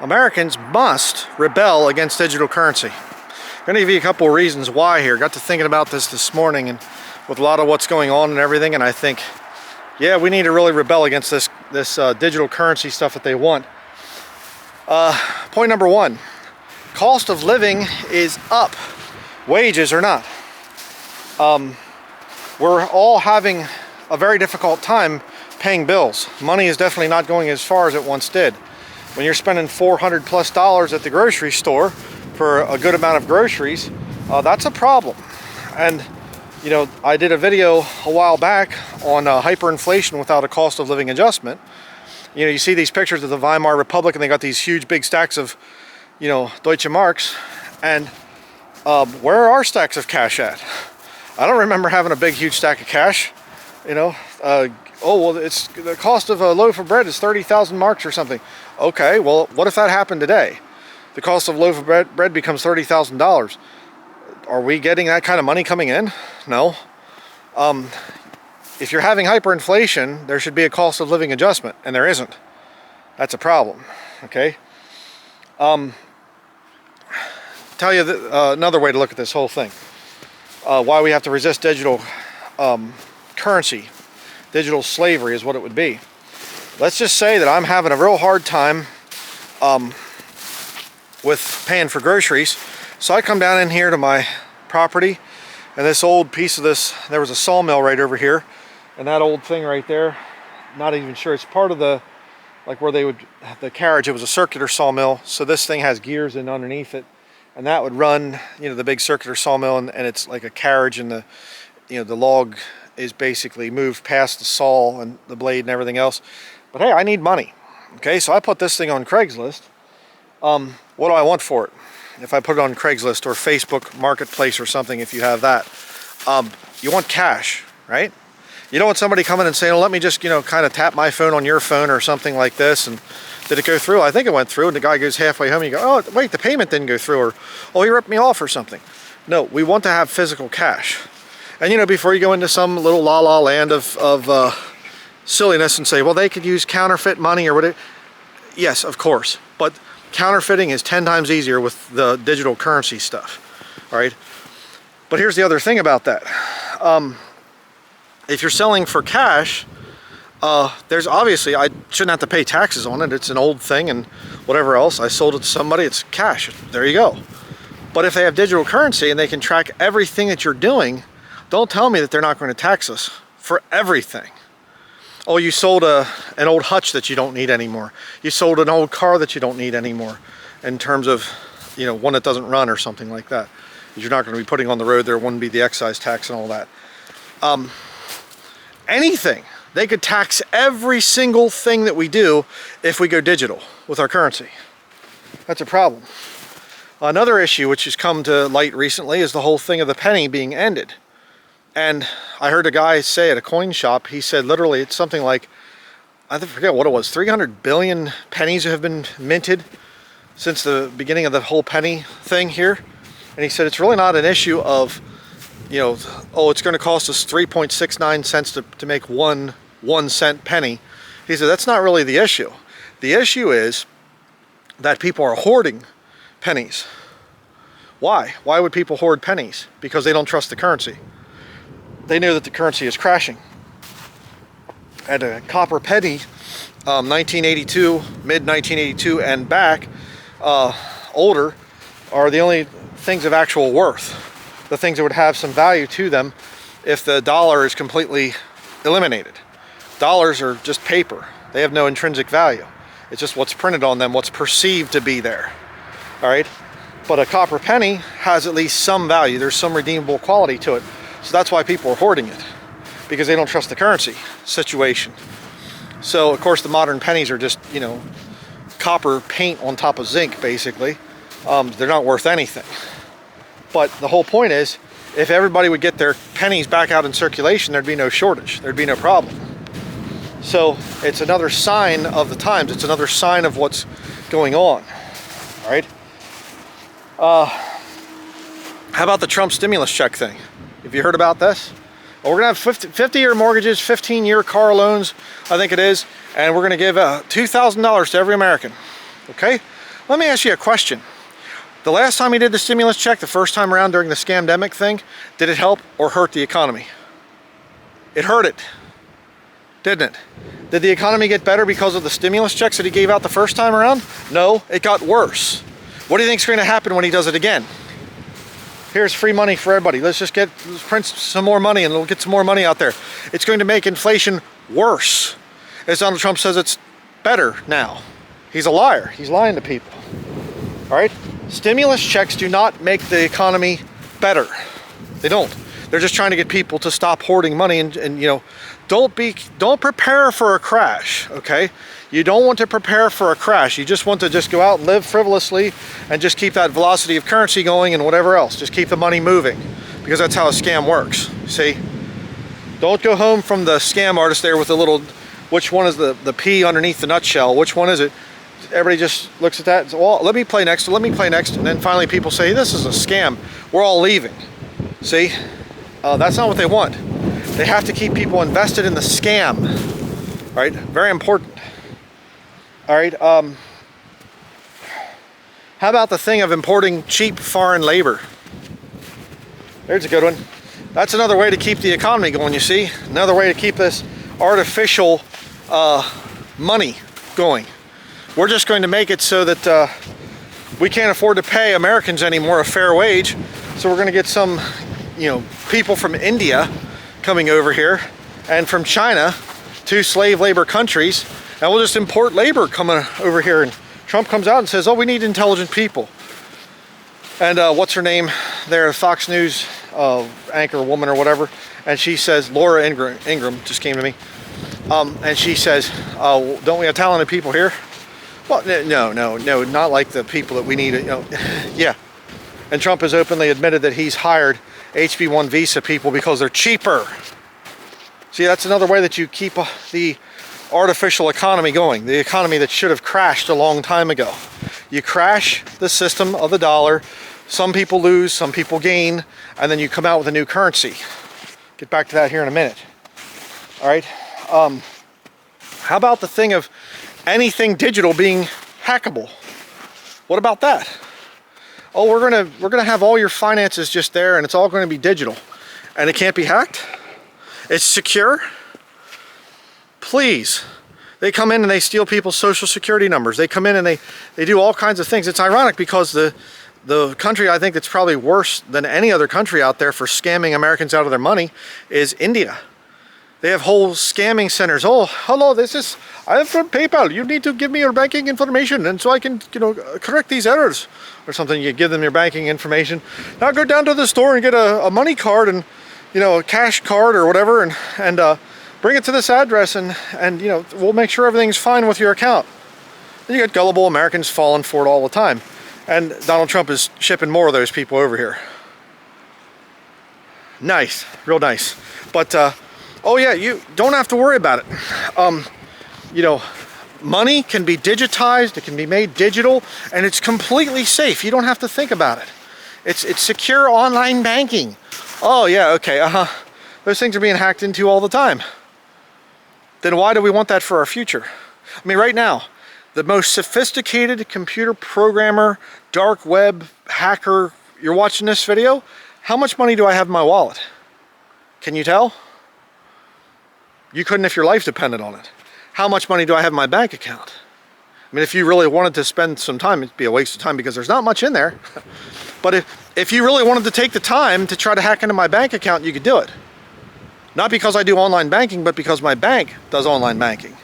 Americans must rebel against digital currency. I'm going to give you a couple of reasons why here. Got to thinking about this morning, and with a lot of what's going on and everything, and I think, yeah, we need to really rebel against this digital currency stuff that they want. Point number one, cost of living is up. Wages are not. We're all having a very difficult time paying bills. Money is definitely not going as far as it once did. When you're spending $400+ at the grocery store for a good amount of groceries, that's a problem. And you know, I did a video a while back on hyperinflation without a cost of living adjustment. You know, you see these pictures of the Weimar Republic, and they got these huge big stacks of, you know, Deutsche Marks. And where are our stacks of cash at? I don't remember having a big, huge stack of cash. You know, oh well, it's the cost of a loaf of bread is 30,000 marks or something. Okay, well, what if that happened today? The cost of a loaf of bread becomes $30,000. Are we getting that kind of money coming in? No. If you're having hyperinflation, there should be a cost of living adjustment, and there isn't. That's a problem. Okay. Tell you another way to look at this whole thing. Why we have to resist digital currency. Digital slavery is what it would be. Let's just say that I'm having a real hard time with paying for groceries. So I come down in here to my property, and this old piece of this, there was a sawmill right over here, and that old thing right there, not even sure, it's part of the, like where they would, the carriage, it was a circular sawmill, so this thing has gears in underneath it, and that would run, you know, the big circular sawmill, and it's like a carriage, and the, you know, the log is basically moved past the saw and the blade and everything else. But hey, I need money. Okay, so I put this thing on Craigslist. What do I want for it? If I put it on Craigslist or Facebook Marketplace or something, if you have that, you want cash, right? You don't want somebody coming and saying, oh, let me just, you know, kind of tap my phone on your phone or something like this. And did it go through? I think it went through. And the guy goes halfway home and you go, oh, wait, the payment didn't go through. Or, oh, he ripped me off or something. No, we want to have physical cash. And, you know, before you go into some little la-la land of silliness and say, well, they could use counterfeit money or whatever. Yes, of course. But counterfeiting is 10 times easier with the digital currency stuff, all right? But here's the other thing about that. If you're selling for cash, there's obviously, I shouldn't have to pay taxes on it. It's an old thing and whatever else. I sold it to somebody, it's cash. There you go. But if they have digital currency and they can track everything that you're doing, don't tell me that they're not going to tax us for everything. Oh, you sold an old hutch that you don't need anymore. You sold an old car that you don't need anymore, in terms of, you know, one that doesn't run or something like that. You're not going to be putting on the road. There wouldn't be the excise tax and all that. Anything. They could tax every single thing that we do if we go digital with our currency. That's a problem. Another issue which has come to light recently is the whole thing of the penny being ended. And I heard a guy say at a coin shop, he said literally it's something like, I forget what it was, 300 billion pennies have been minted since the beginning of the whole penny thing here. And he said it's really not an issue of, you know, oh, it's going to cost us 3.69 cents to make one 1 cent penny. He said that's not really the issue. The issue is that people are hoarding pennies. Why? Why would people hoard pennies? Because they don't trust the currency. They know that the currency is crashing. At a copper penny, 1982, mid-1982 and back, older, are the only things of actual worth. The things that would have some value to them if the dollar is completely eliminated. Dollars are just paper. They have no intrinsic value. It's just what's printed on them, what's perceived to be there. All right? But a copper penny has at least some value. There's some redeemable quality to it. So that's why people are hoarding it, because they don't trust the currency situation. So, of course, the modern pennies are just, you know, copper paint on top of zinc, basically. They're not worth anything. But the whole point is, if everybody would get their pennies back out in circulation, there'd be no shortage. There'd be no problem. So it's another sign of the times. It's another sign of what's going on. All right? How about the Trump stimulus check thing? Have you heard about this? Well, we're going to have 50-year mortgages, 15-year car loans, I think it is, and we're going to give $2,000 to every American. Okay? Let me ask you a question. The last time he did the stimulus check, the first time around during the scamdemic thing, did it help or hurt the economy? It hurt it, didn't it? Did the economy get better because of the stimulus checks that he gave out the first time around? No, it got worse. What do you think is going to happen when he does it again? Here's free money for everybody. Let's print some more money and we'll get some more money out there. It's going to make inflation worse. As Donald Trump says, it's better now. He's a liar. He's lying to people. All right? Stimulus checks do not make the economy better. They don't. They're just trying to get people to stop hoarding money and you know, don't prepare for a crash, okay? You don't want to prepare for a crash. You just want to just go out and live frivolously and just keep that velocity of currency going and whatever else. Just keep the money moving because that's how a scam works, see? Don't go home from the scam artist there with a little, which one is the P underneath the nutshell? Which one is it? Everybody just looks at that and says, well, let me play next, let me play next. And then finally people say, this is a scam. We're all leaving. See? That's not what they want. They have to keep people invested in the scam. All right? Very important. All right? How about the thing of importing cheap foreign labor? There's a good one. That's another way to keep the economy going, you see? Another way to keep this artificial money going. We're just going to make it so that we can't afford to pay Americans anymore a fair wage. So we're going to get some, you know, people from India coming over here and from China, two slave labor countries, and we'll just import labor coming over here. And Trump comes out and says, oh, we need intelligent people. And what's her name there, Fox News anchor woman or whatever, and she says, Laura Ingraham just came to me, and she says, oh, don't we have talented people here? Well, no, not like the people that we need, you know. Yeah. And Trump has openly admitted that he's hired HB1 visa people because they're cheaper. See, that's another way that you keep the artificial economy going, the economy that should have crashed a long time ago. You crash the system of the dollar, some people lose, some people gain, and then you come out with a new currency. Get back to that here in a minute. All right. How about the thing of anything digital being hackable? What about that? Oh, we're gonna have all your finances just there and it's all going to be digital and it can't be hacked? It's secure? Please. They come in and they steal people's social security numbers. They come in and they do all kinds of things. It's ironic because the country I think that's probably worse than any other country out there for scamming Americans out of their money is India. They have whole scamming centers. Oh, hello, I am from PayPal. You need to give me your banking information and so I can, you know, correct these errors or something. You give them your banking information. Now go down to the store and get a money card and, you know, a cash card or whatever and bring it to this address and, you know, we'll make sure everything's fine with your account. And you get gullible Americans falling for it all the time. And Donald Trump is shipping more of those people over here. Nice, real nice. But, oh yeah, you don't have to worry about it. You know, money can be digitized, it can be made digital, and it's completely safe. You don't have to think about it. It's secure online banking. Oh yeah, okay, those things are being hacked into all the time. Then why do we want that for our future? I mean, right now, the most sophisticated computer programmer, dark web hacker, you're watching this video, how much money do I have in my wallet? Can you tell? You couldn't if your life depended on it. How much money do I have in my bank account? I mean, if you really wanted to spend some time, it'd be a waste of time because there's not much in there. But if you really wanted to take the time to try to hack into my bank account, you could do it. Not because I do online banking, but because my bank does online banking.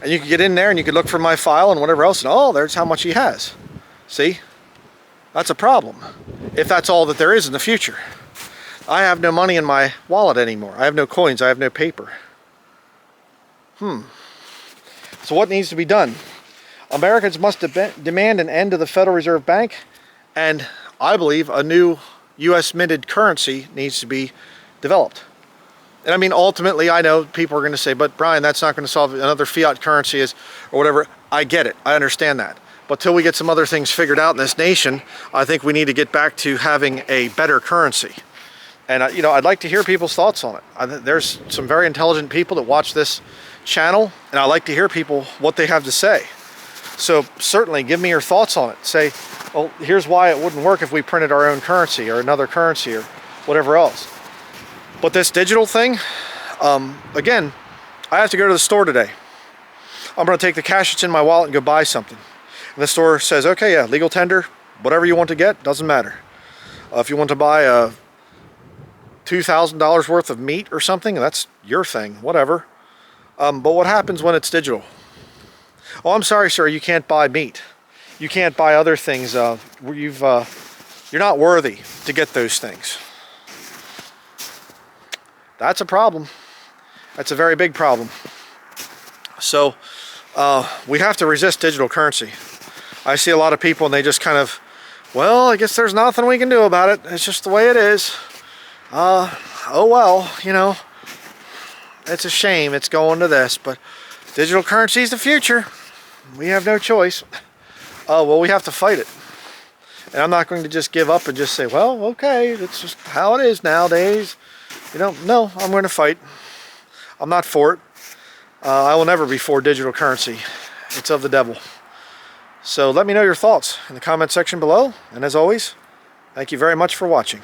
And you could get in there and you could look for my file and whatever else, and oh, there's how much he has. See? That's a problem. If that's all that there is in the future. I have no money in my wallet anymore. I have no coins. I have no paper. So what needs to be done? Americans must demand an end to the Federal Reserve Bank, and I believe a new U.S. minted currency needs to be developed. And I mean, ultimately, I know people are going to say, but Brian, that's not going to solve another fiat currency or whatever. I get it. I understand that. But till we get some other things figured out in this nation, I think we need to get back to having a better currency. And, you know, I'd like to hear people's thoughts on it. There's some very intelligent people that watch this channel, and I like to hear people what they have to say. So certainly give me your thoughts on it. Say, well, here's why it wouldn't work if we printed our own currency or another currency or whatever else. But this digital thing, again, I have to go to the store today. I'm going to take the cash that's in my wallet and go buy something. And the store says, okay, yeah, legal tender, whatever you want to get, doesn't matter. If you want to buy a $2,000 worth of meat or something, that's your thing, whatever. But what happens when it's digital? Oh, I'm sorry, sir, you can't buy meat. You can't buy other things. You're not worthy to get those things. That's a problem. That's a very big problem. So we have to resist digital currency. I see a lot of people and they just kind of, well, I guess there's nothing we can do about it. It's just the way it is. Oh well, you know, it's a shame it's going to this, but digital currency is the future. We have no choice. Well, we have to fight it. And I'm not going to just give up and just say, well, okay, that's just how it is nowadays. You know, no, I'm going to fight. I'm not for it. I will never be for digital currency. It's of the devil. So let me know your thoughts in the comment section below. And as always, thank you very much for watching.